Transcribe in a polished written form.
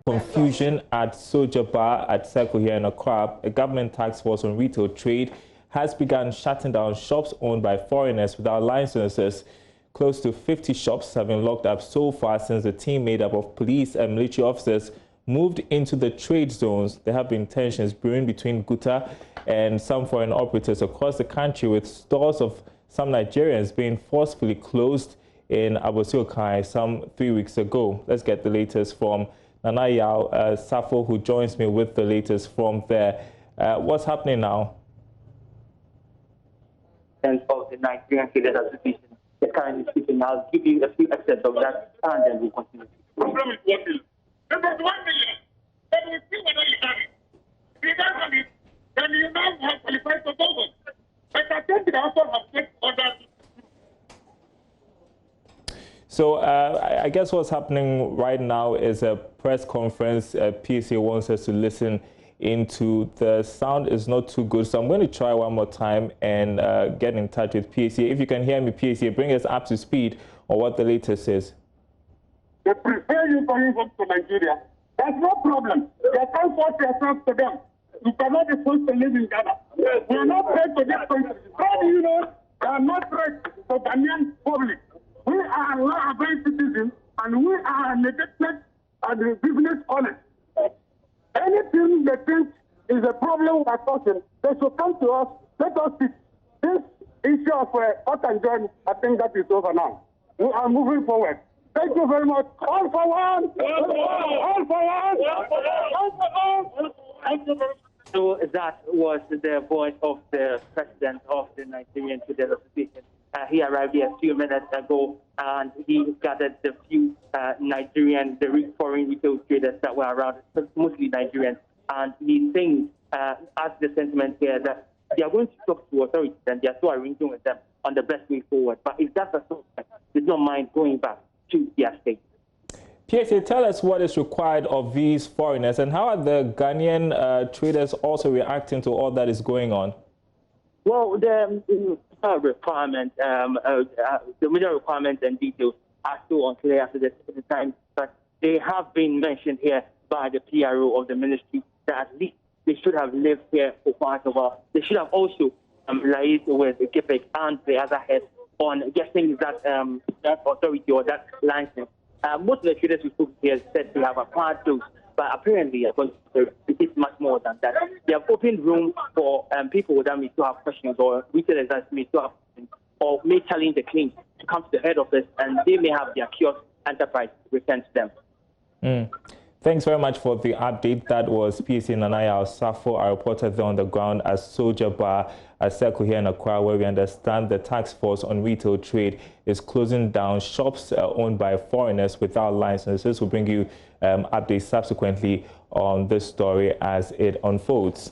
Confusion at Soja Bar at Circle here in Accra. A government task force on retail trade has begun shutting down shops owned by foreigners without licenses. Close to 50 shops have been locked up so far since the team made up of police and military officers moved into the trade zones. There have been tensions brewing between Guta and some foreign operators across the country, with stores of some Nigerians being forcefully closed in Abosiokai some 3 weeks ago. Let's get the latest from Nana Yao Safo, who joins me with the latest from there. What's happening now? And of the Nigerian Traders Association, the current speaking. I'll give you a few excerpts of that, and then we'll continue. The problem is 1 million. If it's 1 million, then we see whether you have it. If you don't have it, then you now have qualified for government. But I think they also have taken orders. So I guess what's happening right now is a press conference. PSA wants us to listen into. The sound is not too good, so I'm going to try one more time and get in touch with PSA. If you can hear me, PSA, bring us up to speed on what the latest is. They prefer you coming home to Nigeria. There's no problem. You can't force yourself to them. You cannot be forced to live in Ghana. We are not threat to this country. How do you know we are not threat to Ghanaian public? We are law-abiding citizens, and we are legitimate and business owners. Anything they think is a problem we are causing, they should come to us. Let us see. This issue of hot and join, I think that is over now. We are moving forward. Thank you very much. All for one! All for one! All for all! Thank you very much. So that was the voice of the president of the Nigerian Traders Association. He arrived here a few minutes ago, and he gathered the few the foreign retail traders that were around, mostly Nigerians. And he thinks, as the sentiment here, that they are going to talk to authorities and they are still arranging with them on the best way forward. But if that's a sort, they don't mind going back to their state. PSA, tell us what is required of these foreigners, and how are the Ghanaian traders also reacting to all that is going on? Well, the requirement, the major requirements and details are still unclear at the time, but they have been mentioned here by the PRO of the ministry that at least they should have lived here for quite a while. They should have also liaised with the GIPEC and the other heads on getting that authority or that license. Most of the traders who spoke here said they have acquired those, but apparently it is much more than that. They have opened room for people that may still have questions, or retailers that may still have questions, or may challenge the claims to come to the head office, and they may have their kiosk enterprise returned to them. Thanks very much for the update. That was PSA Nanaya Safo, our reporter there on the ground at Soja Bar at Circle here in Accra, where we understand the task force on retail trade is closing down shops owned by foreigners without licenses. We'll bring you updates subsequently on this story as it unfolds.